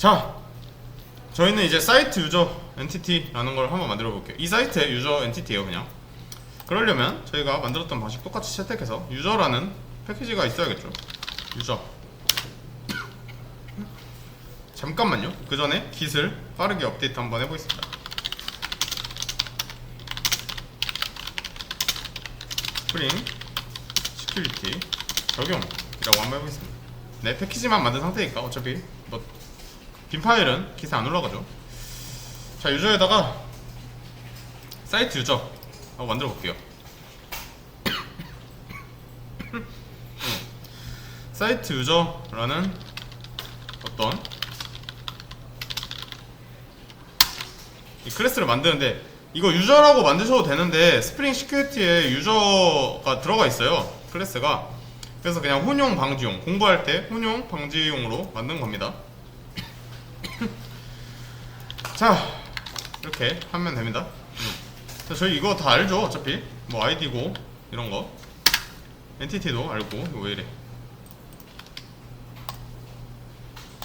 자, 저희는 이제 사이트 유저 엔티티라는 걸 한번 만들어 볼게요. 이 사이트의 유저 엔티티예요. 그냥 그러려면 저희가 만들었던 방식 똑같이 채택해서 유저라는 패키지가 있어야겠죠. 유저. 잠깐만요. 그 전에 깃을 빠르게 업데이트 한번 해보겠습니다. 스프링 시큐리티 적용이라고 한번 해보겠습니다. 네, 패키지만 만든 상태니까 어차피 뭐 빈 파일은 깃에 안 올라가죠. 자, 유저에다가 사이트 유저 하고 만들어 볼게요. 사이트 유저라는 어떤 이 클래스를 만드는데, 이거 유저라고 만드셔도 되는데 스프링 시큐리티에 유저가 들어가 있어요, 클래스가. 그래서 그냥 혼용 방지용, 공부할 때 혼용 방지용으로 만든 겁니다. 자, 이렇게 하면 됩니다. 자, 저희 이거 다 알죠. 어차피 뭐 아이디고 이런거 엔티티도 알고. 이거 왜 이래.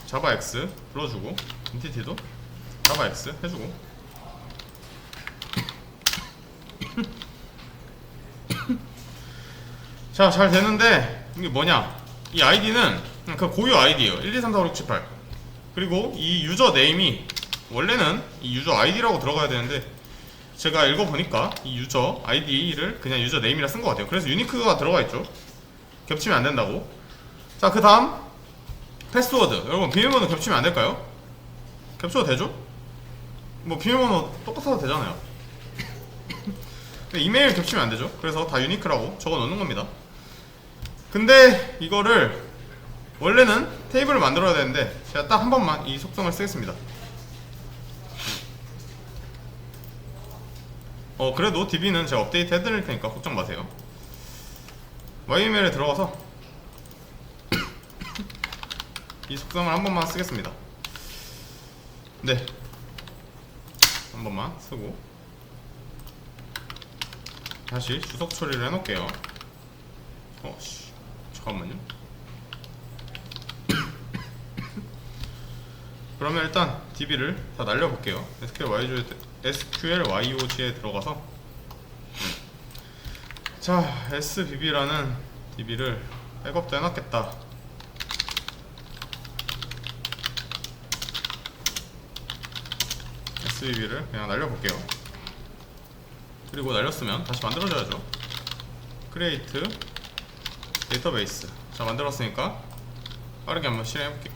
자바 X 불러주고 엔티티도 자바 X 해주고. 자, 잘 되는데 이게 뭐냐, 이 아이디는 그 고유 아이디예요. 1, 2, 3, 4, 5, 6, 7, 8. 그리고 이 유저 네임이 원래는 이 유저 아이디라고 들어가야 되는데, 제가 읽어보니까 이 유저 아이디를 그냥 유저 네임이라 쓴 것 같아요. 그래서 유니크가 들어가 있죠. 겹치면 안 된다고. 자, 그 다음 패스워드. 여러분, 비밀번호 겹치면 안 될까요? 겹쳐도 되죠? 뭐 비밀번호 똑같아도 되잖아요. 근데 이메일 겹치면 안 되죠. 그래서 다 유니크라고 적어 놓는 겁니다. 근데 이거를 원래는 테이블을 만들어야 되는데 제가 딱 한 번만 이 속성을 쓰겠습니다. 그래도 DB는 제가 업데이트 해드릴 테니까 걱정 마세요. YML에 들어가서 이 속성을 한 번만 쓰겠습니다. 네, 한 번만 쓰고 다시 주석 처리를 해놓을게요. 잠깐만요. 그러면 일단 DB를 다 날려볼게요. SQL YOG에 들어가서 자, SBB라는 DB를 백업도 해놨겠다. SBB를 그냥 날려볼게요. 그리고 날렸으면 다시 만들어줘야죠. create 데이터베이스. 자, 만들었으니까 빠르게 한번 실행해볼게요.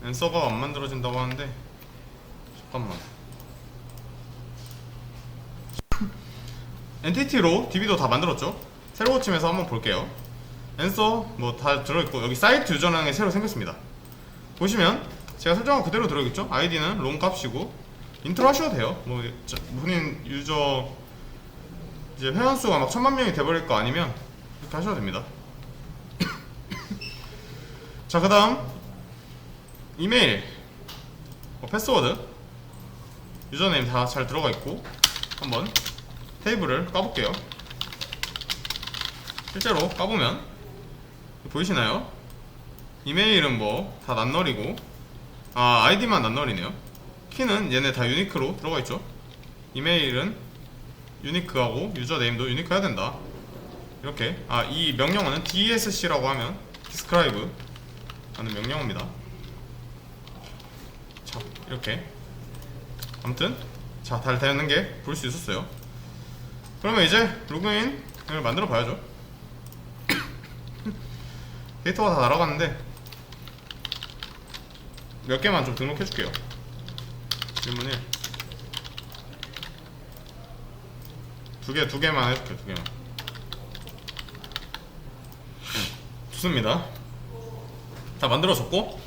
앤서가 안 만들어진다고 하는데 잠깐만. 엔티티로 DB도 다 만들었죠. 새로 고침해서 한번 볼게요. 앤서 뭐 다 들어있고, 여기 사이트 유저라는 게 새로 생겼습니다. 보시면 제가 설정한 그대로 들어있겠죠. 아이디는 롱 값이고, 인트로 하셔도 돼요. 뭐 본인 유저 이제 회원수가 막 1000만 명이 돼버릴 거 아니면 이렇게 하셔도 됩니다. 자, 그 다음 이메일, 패스워드, 유저네임 다 잘 들어가 있고, 한번 테이블을 까볼게요. 실제로 까보면 보이시나요? 이메일은 뭐 다 낱널이고, 아이디만 낱널이네요. 키는 얘네 다 유니크로 들어가 있죠. 이메일은 유니크하고 유저네임도 유니크 해야 된다. 이렇게. 이 명령어는 DSC라고 하면 describe 하는 명령어입니다. 자, 이렇게. 아무튼 자, 다 되는 게 볼 수 있었어요. 그러면 이제 로그인을 만들어 봐야죠. 데이터가 다 날아갔는데 몇 개만 좀 등록해 줄게요. 질문 1 두 개만 해줄게요. 2개만. 좋습니다. 다 만들어졌고,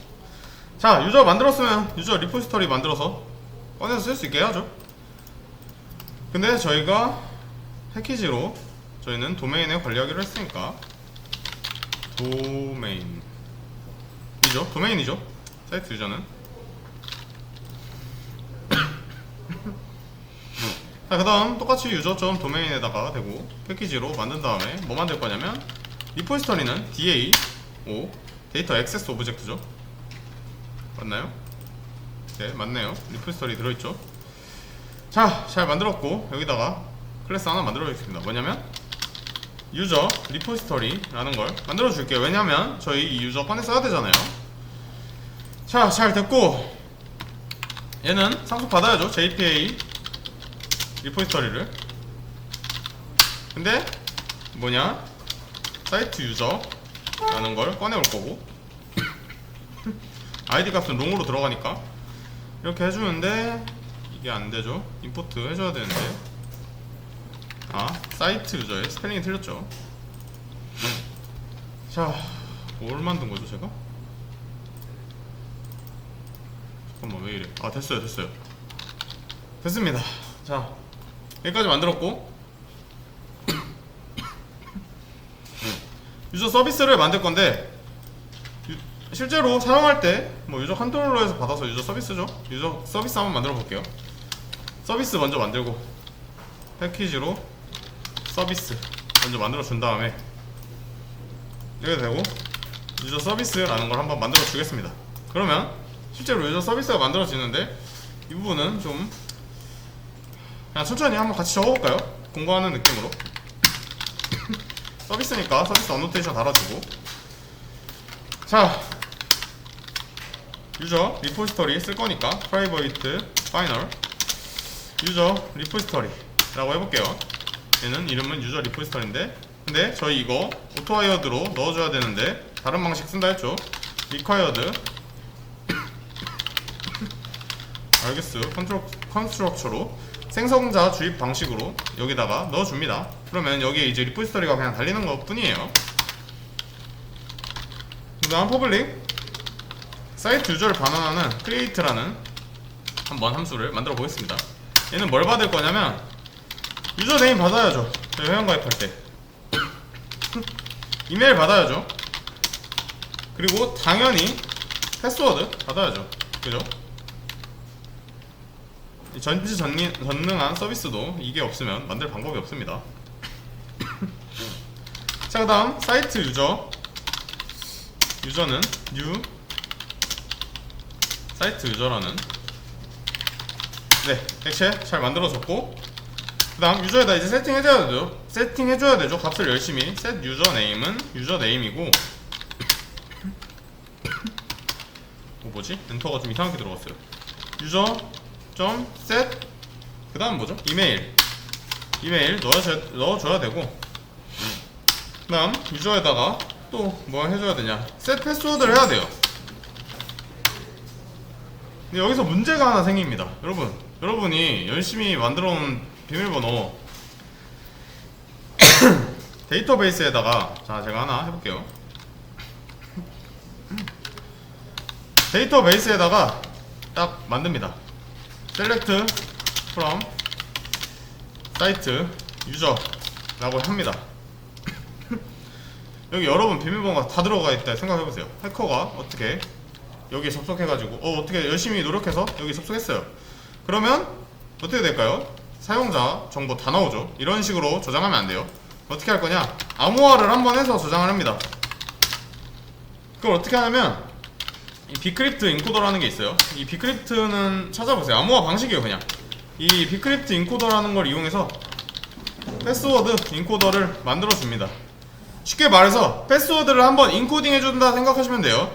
자, 유저 만들었으면 유저 리포지터리 만들어서 꺼내서 쓸 수 있게 해야죠. 근데 저희가 패키지로 저희는 도메인에 관리하기로 했으니까 도메인이죠. 도메인이죠. 사이트 유저는. 자, 그 다음 똑같이 유저.도메인에다가 대고 패키지로 만든 다음에 뭐 만들 거냐면 리포지터리는 DA5 데이터 액세스 오브젝트죠. 맞나요? 네, 맞네요. 리포지터리 들어있죠. 자, 잘 만들었고 여기다가 클래스 하나 만들어 주겠습니다. 뭐냐면 유저 리포지터리라는 걸 만들어 줄게요. 왜냐면 저희 이 유저 꺼내 써야 되잖아요. 자, 잘 됐고 얘는 상속 받아야죠. JPA 리포지터리를. 근데 뭐냐, 사이트 유저라는 걸 꺼내올 거고 아이디 값은 롱으로 들어가니까 이렇게 해주는데 이게 안되죠. 임포트 해줘야 되는데, 아, 사이트 유저의 스펠링이 틀렸죠. 자, 뭘 만든 거죠 제가? 잠깐만, 왜 이래. 아, 됐어요. 됐습니다. 자, 여기까지 만들었고 유저 서비스를 만들 건데, 실제로 사용할 때 뭐 유저 컨트롤러에서 받아서 유저 서비스죠. 유저 서비스 한번 만들어 볼게요. 서비스 먼저 만들고 패키지로 서비스 먼저 만들어 준 다음에 이렇게 되고 유저 서비스라는 걸 한번 만들어 주겠습니다. 그러면 실제로 유저 서비스가 만들어지는데 이 부분은 좀 그냥 천천히 한번 같이 적어볼까요? 공부하는 느낌으로. 서비스니까 서비스 어노테이션 달아주고, 자, 유저 리포지터리 쓸 거니까 private final 유저 리포지터리라고 해볼게요. 얘는 이름은 유저 리포지터리인데, 근데 저희 이거 오토와이어드로 넣어줘야 되는데 다른 방식 쓴다 했죠. required 알겠어요. 컨스트럭처로 생성자 주입 방식으로 여기다가 넣어줍니다. 그러면 여기에 이제 리포지터리가 그냥 달리는 것 뿐이에요. 그 다음 퍼블릭 사이트 유저를 반환하는 create라는 한번 함수를 만들어 보겠습니다. 얘는 뭘 받을 거냐면 유저 네임 받아야죠. 저희 회원가입할 때 이메일 받아야죠. 그리고 당연히 패스워드 받아야죠. 그죠? 전능한 서비스도 이게 없으면 만들 방법이 없습니다. 자, 그 다음 사이트 유저는 new 사이트 유저라는, 네, 액체 잘 만들어졌고, 그 다음 유저에다 이제 세팅해줘야 되죠. 값을 열심히. set 유저 네임은 유저 네임이고, 뭐지? 엔터가 좀 이상하게 들어갔어요. 유저 set 그 다음 뭐죠? 이메일 넣어줘야 되고, 그 다음 유저에다가 또 뭐 해줘야 되냐, set 패스워드를 해야 돼요. 근데 여기서 문제가 하나 생깁니다. 여러분이 열심히 만들어놓은 비밀번호 데이터베이스에다가, 자, 제가 하나 해볼게요. 데이터베이스에다가 딱 만듭니다. select from site user라고 합니다. 여기 여러분 비밀번호가 다 들어가 있다 생각해보세요. 해커가 어떻게 여기에 접속해가지고 어떻게 열심히 노력해서 여기 접속했어요. 그러면 어떻게 될까요? 사용자 정보 다 나오죠. 이런 식으로 저장하면 안 돼요. 어떻게 할 거냐, 암호화를 한번 해서 저장을 합니다. 그걸 어떻게 하냐면 이 비크립트 인코더라는 게 있어요. 이 비크립트는 찾아보세요. 암호화 방식이에요. 그냥 이 비크립트 인코더라는 걸 이용해서 패스워드 인코더를 만들어 줍니다. 쉽게 말해서 패스워드를 한번 인코딩 해준다 생각하시면 돼요.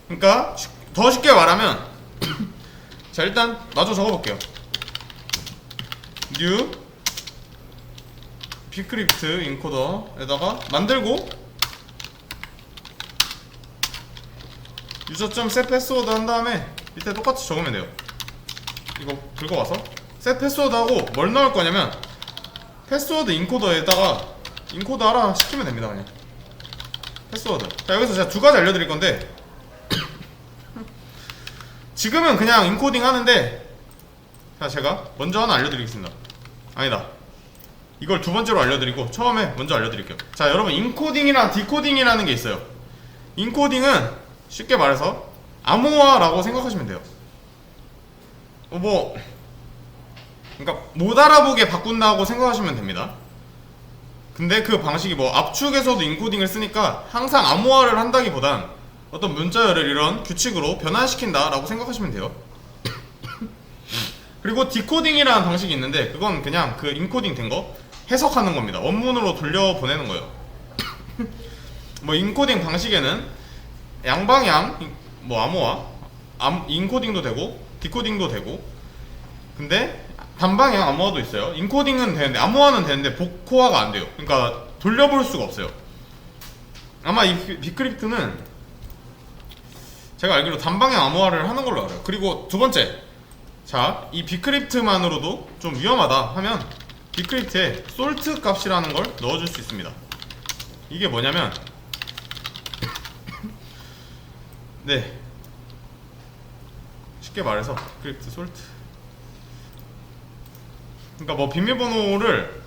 그러니까 더 쉽게 말하면 자, 일단 마저 적어볼게요. new 비크립트 인코더에다가 만들고 유저.set 패스워드 한 다음에 밑에 똑같이 적으면 돼요. 이거 긁어와서 set 패스워드하고 뭘 넣을 거냐면 패스워드 인코더에다가 인코드 하라 시키면 됩니다. 그냥 패스워드. 자, 여기서 제가 두 가지 알려드릴 건데 지금은 그냥 인코딩 하는데, 자, 제가 먼저 하나 알려드리겠습니다. 아니다, 이걸 두 번째로 알려드리고 처음에 먼저 알려드릴게요. 자, 여러분, 인코딩이랑 디코딩이라는 게 있어요. 인코딩은 쉽게 말해서 암호화라고 생각하시면 돼요. 그러니까 못 알아보게 바꾼다고 생각하시면 됩니다. 근데 그 방식이 뭐 압축에서도 인코딩을 쓰니까 항상 암호화를 한다기보단 어떤 문자열을 이런 규칙으로 변환시킨다 라고 생각하시면 돼요. 그리고 디코딩이라는 방식이 있는데 그건 그냥 그 인코딩 된 거 해석하는 겁니다. 원문으로 돌려보내는 거예요. 뭐 인코딩 방식에는 양방향 뭐 암호화 인코딩도 되고 디코딩도 되고, 근데 단방향 암호화도 있어요. 인코딩은 되는데 암호화는 되는데 복호화가 안 돼요. 그러니까 돌려볼 수가 없어요. 아마 이 비크립트는 제가 알기로 단방향 암호화를 하는 걸로 알아요. 그리고 두 번째, 자, 이 비크립트만으로도 좀 위험하다 하면 비크립트에 솔트 값이라는 걸 넣어줄 수 있습니다. 이게 뭐냐면 네, 쉽게 말해서 비크립트 솔트, 그러니까 뭐 비밀번호를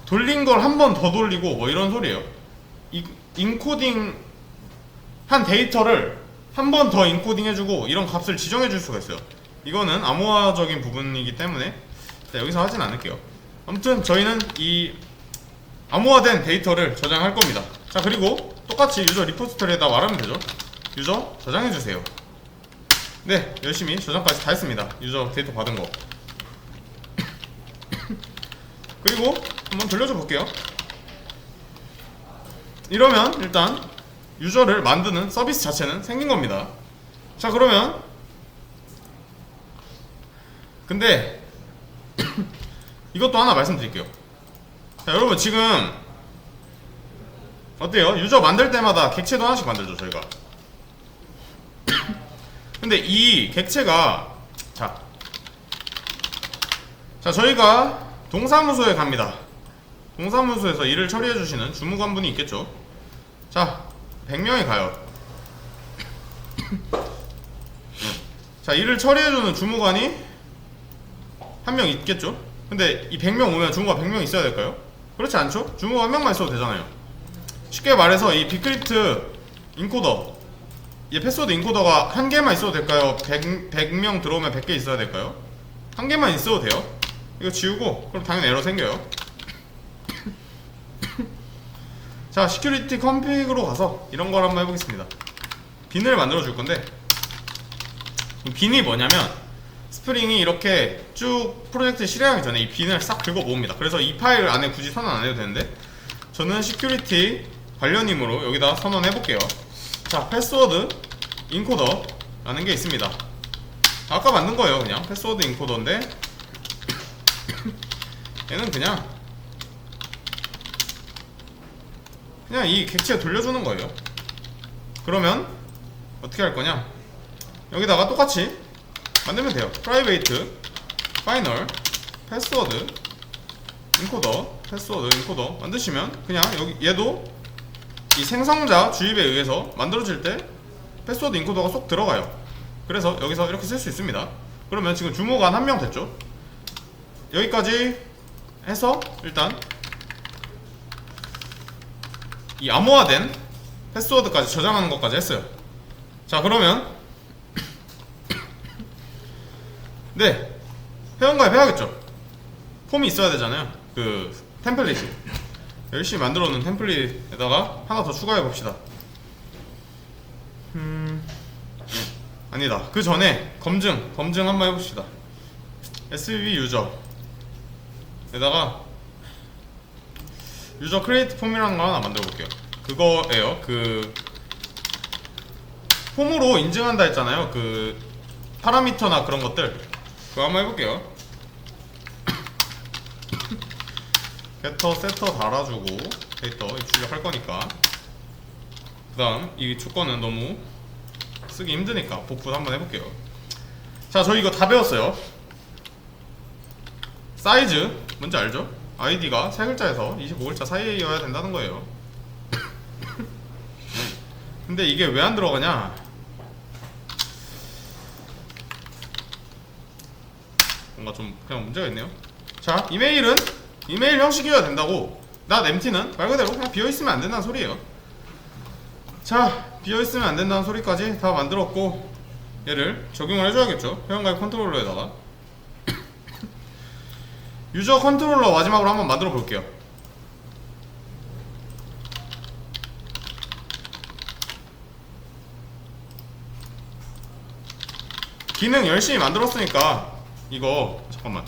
돌린 걸 한 번 더 돌리고 뭐 이런 소리예요. 인코딩 한 데이터를 한 번 더 인코딩 해주고 이런 값을 지정해 줄 수가 있어요. 이거는 암호화적인 부분이기 때문에 여기서 하진 않을게요. 아무튼 저희는 이 암호화된 데이터를 저장할 겁니다. 자, 그리고 똑같이 유저 리포지터리에다 말하면 되죠. 유저 저장해 주세요. 네, 열심히 저장까지 다 했습니다. 유저 데이터 받은 거. 그리고 한번 돌려줘 볼게요. 이러면 일단 유저를 만드는 서비스 자체는 생긴 겁니다. 자, 그러면 근데 이것도 하나 말씀드릴게요. 자, 여러분 지금 어때요? 유저 만들 때마다 객체도 하나씩 만들죠, 저희가. 근데 이 객체가 자, 저희가 동사무소에 갑니다. 동사무소에서 일을 처리해주시는 주무관분이 있겠죠. 자, 100명이 가요. 자, 일을 처리해주는 주무관이 한 명 있겠죠. 근데 이 100명 오면 주무관 100명 있어야 될까요? 그렇지 않죠? 주무관 한 명만 있어도 되잖아요. 쉽게 말해서 이 비크립트 인코더, 이 패스워드 인코더가 한 개만 있어도 될까요? 100명 들어오면 100개 있어야 될까요? 한 개만 있어도 돼요. 이거 지우고 그럼 당연히 에러 생겨요. 자, 시큐리티 컴픽으로 가서 이런 걸 한번 해보겠습니다. 빈을 만들어 줄 건데, 이 빈이 뭐냐면 스프링이 이렇게 쭉 프로젝트에 실행하기 전에 이 빈을 싹 긁어 모읍니다. 그래서 이 파일 안에 굳이 선언 안 해도 되는데 저는 시큐리티 관련임으로 여기다 선언해 볼게요. 자, 패스워드 인코더 라는 게 있습니다. 아까 만든 거예요. 그냥 패스워드 인코더인데 얘는 그냥 이 객체 돌려주는 거예요. 그러면 어떻게 할 거냐, 여기다가 똑같이 만들면 돼요. 프라이베이트 파이널 패스워드 인코더 패스워드 인코더 만드시면 그냥 여기 얘도 이 생성자 주입에 의해서 만들어질 때 패스워드 인코더가 쏙 들어가요. 그래서 여기서 이렇게 쓸 수 있습니다. 그러면 지금 주무관 한 명 됐죠. 여기까지 해서 일단 이 암호화된 패스워드까지 저장하는 것까지 했어요. 자, 그러면 네, 회원가입 해야겠죠. 폼이 있어야 되잖아요. 그 템플릿이 열심히 만들어 놓은 템플릿에다가 하나 더 추가해 봅시다. 아니다, 그 전에 검증 한번 해봅시다. SVB 유저에다가 유저 크리에이트 폼이라는 거 하나 만들어 볼게요. 그거예요. 그 폼으로 인증한다 했잖아요. 그 파라미터나 그런 것들, 그거 한번 해볼게요. 게터 세터 달아주고 데이터 입출력할 거니까. 그 다음 이 조건은 너무 쓰기 힘드니까 복붙 한번 해볼게요. 자, 저 이거 다 배웠어요. 사이즈 뭔지 알죠? 아이디가 3글자에서 25글자 사이여야 된다는 거예요. 근데 이게 왜 안 들어가냐, 뭔가 좀 그냥 문제가 있네요. 자, 이메일은 이메일 형식이어야 된다고. 나 MT는 말 그대로 그냥 비어있으면 안 된다는 소리예요. 자, 비어있으면 안 된다는 소리까지 다 만들었고 얘를 적용을 해줘야겠죠. 회원가입 컨트롤러에다가 유저 컨트롤러 마지막으로 한번 만들어 볼게요. 기능 열심히 만들었으니까 이거 잠깐만,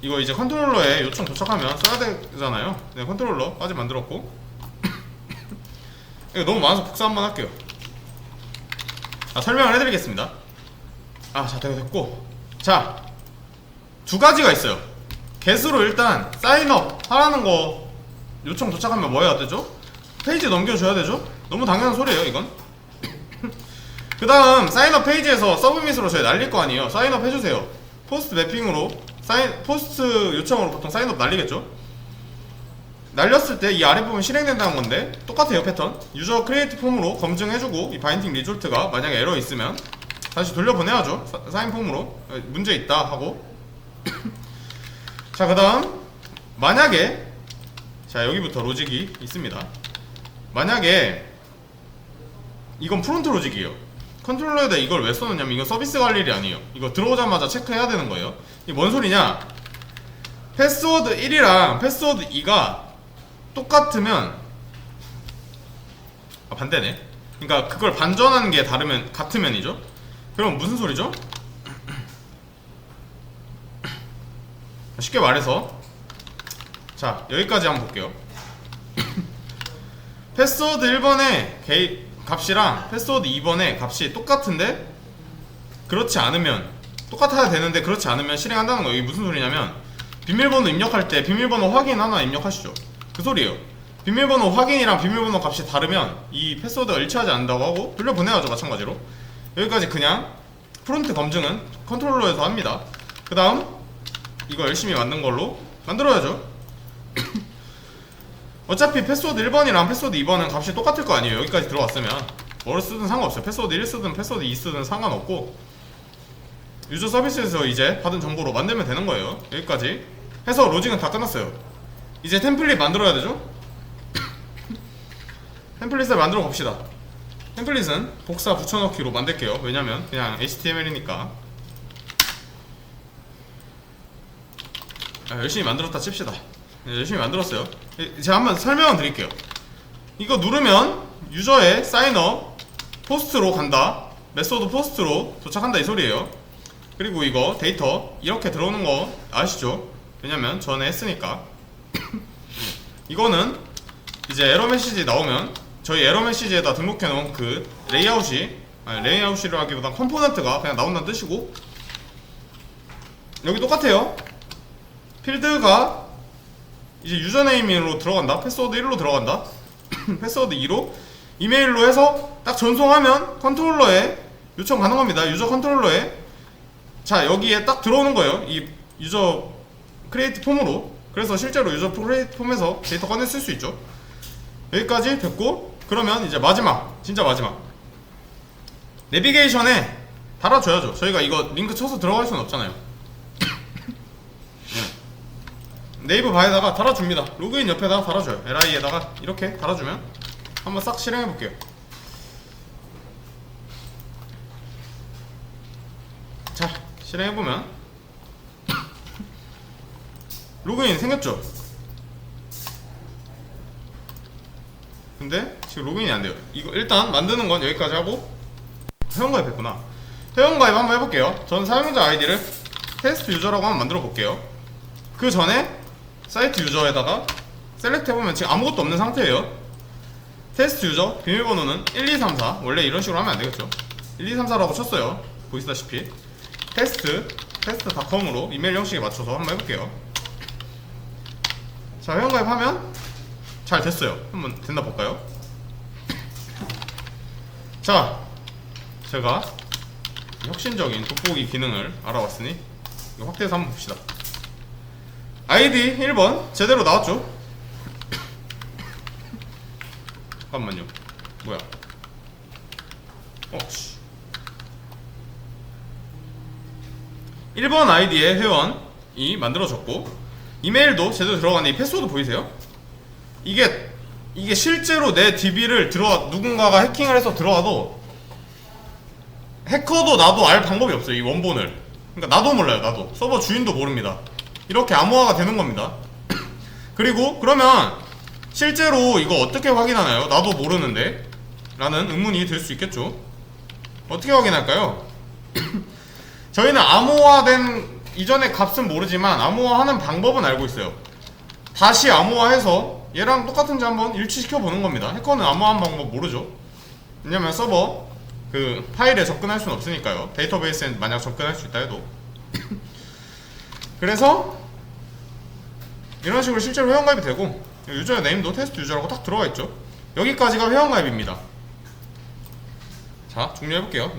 이거 이제 컨트롤러에 요청 도착하면 써야 되잖아요. 네, 컨트롤러까지 만들었고 이거 너무 많아서 복사 한번 할게요. 설명을 해드리겠습니다. 자, 됐고, 자, 두 가지가 있어요. get으로 일단 사인업 하라는 거 요청 도착하면 뭐 해야 되죠? 페이지 넘겨줘야 되죠? 너무 당연한 소리예요, 이건. 그 다음 사인업 페이지에서 서브밋으로 저희 날릴 거 아니에요. 사인업 해주세요. 포스트 매핑으로 포스트 요청으로 보통 사인업 날리겠죠? 날렸을 때 이 아랫부분 실행된다는 건데 똑같아요. 패턴 유저 크리에이트 폼으로 검증해주고, 이 바인딩 리졸트가 만약에 에러 있으면 다시 돌려보내야죠. 사인 폼으로 문제 있다 하고. 자, 그 다음 만약에, 자, 여기부터 로직이 있습니다. 만약에 이건 프론트 로직이에요. 컨트롤러에다 이걸 왜 써놓냐면 이거 서비스 갈 일이 아니에요. 이거 들어오자마자 체크해야 되는 거예요. 이게 뭔 소리냐, 패스워드 1이랑 패스워드 2가 똑같으면, 반대네. 그러니까 그걸 반전하는 게 다르면 같으면이죠. 그럼 무슨 소리죠? 쉽게 말해서, 자, 여기까지 한번 볼게요. 패스워드 1번의 값이랑 패스워드 2번의 값이 똑같은데, 그렇지 않으면, 똑같아야 되는데 그렇지 않으면 실행한다는 거예요. 이게 무슨 소리냐면, 비밀번호 입력할 때 비밀번호 확인 하나 입력하시죠. 그 소리예요. 비밀번호 확인이랑 비밀번호 값이 다르면 이 패스워드가 일치하지 않는다고 하고 돌려보내야죠. 마찬가지로 여기까지 그냥 프론트 검증은 컨트롤러에서 합니다. 그 다음 이거 열심히 만든 걸로 만들어야죠. 어차피 패스워드 1번이랑 패스워드 2번은 값이 똑같을 거 아니에요. 여기까지 들어왔으면 뭐를 쓰든 상관없어요. 패스워드 1 쓰든 패스워드 2 쓰든 상관없고, 유저 서비스에서 이제 받은 정보로 만들면 되는 거예요. 여기까지 해서 로직은 다 끝났어요. 이제 템플릿 만들어야 되죠? 템플릿을 만들어 봅시다. 템플릿은 복사 붙여넣기로 만들게요. 왜냐면 그냥 HTML이니까. 열심히 만들었다 칩시다. 열심히 만들었어요. 제가 한번 설명을 드릴게요. 이거 누르면 유저의 사인업 포스트로 간다, 메소드 포스트로 도착한다, 이 소리예요. 그리고 이거 데이터 이렇게 들어오는 거 아시죠? 왜냐면 전에 했으니까. 이거는 이제 에러 메시지 나오면 저희 에러 메시지에다 등록해 놓은 그 레이아웃이라 하기보다 컴포넌트가 그냥 나온다는 뜻이고, 여기 똑같아요. 필드가 이제 유저네임으로 들어간다, 패스워드 1로 들어간다, 패스워드 2로 이메일로 해서 딱 전송하면 컨트롤러에 요청 가능합니다. 유저 컨트롤러에. 자, 여기에 딱 들어오는 거예요. 이 유저 크리에이트 폼으로. 그래서 실제로 유저 크리에이트 폼에서 데이터 꺼내 쓸 수 있죠. 여기까지 됐고, 그러면 이제 마지막, 진짜 마지막, 내비게이션에 달아줘야죠. 저희가 이거 링크 쳐서 들어갈 수는 없잖아요. 네이버 바에다가 달아줍니다. 로그인 옆에다가 달아줘요. li에다가 이렇게 달아주면 한번 싹 실행해볼게요. 자, 실행해보면 로그인 생겼죠? 근데 지금 로그인이 안돼요. 이거 일단 만드는 건 여기까지 하고, 회원가입 했구나. 회원가입 한번 해볼게요. 전 사용자 아이디를 테스트 유저라고 한번 만들어 볼게요. 그 전에 사이트 유저에다가 셀렉트 해보면 지금 아무것도 없는 상태예요. 테스트 유저 비밀번호는 1234, 원래 이런 식으로 하면 안되겠죠. 1234라고 쳤어요. 보시다시피 테스트닷컴으로 이메일 형식에 맞춰서 한번 해볼게요. 자, 회원가입하면 잘 됐어요. 한번 됐나 볼까요? 자, 제가 혁신적인 돋보기 기능을 알아봤으니 이거 확대해서 한번 봅시다. 아이디 1번 제대로 나왔죠? 잠깐만요. 뭐야? 씨. 1번 아이디의 회원이 만들어졌고, 이메일도 제대로 들어가네. 이 패스워드 보이세요? 이게 실제로 내 DB를 누군가가 해킹을 해서 들어와도 해커도 나도 알 방법이 없어요. 이 원본을. 그러니까 나도 몰라요. 나도 서버 주인도 모릅니다. 이렇게 암호화가 되는 겁니다. 그리고 그러면 실제로 이거 어떻게 확인하나요? 나도 모르는데 라는 의문이 들 수 있겠죠. 어떻게 확인할까요? 저희는 암호화된 이전의 값은 모르지만 암호화하는 방법은 알고 있어요. 다시 암호화해서 얘랑 똑같은지 한번 일치시켜 보는 겁니다. 해커는 암호화한 방법 모르죠. 왜냐면 서버 그 파일에 접근할 수는 없으니까요. 데이터베이스에 만약 접근할 수 있다 해도. 그래서 이런 식으로 실제로 회원가입이 되고, 유저의 네임도 테스트 유저라고 딱 들어가 있죠. 여기까지가 회원가입입니다. 자, 종료해볼게요.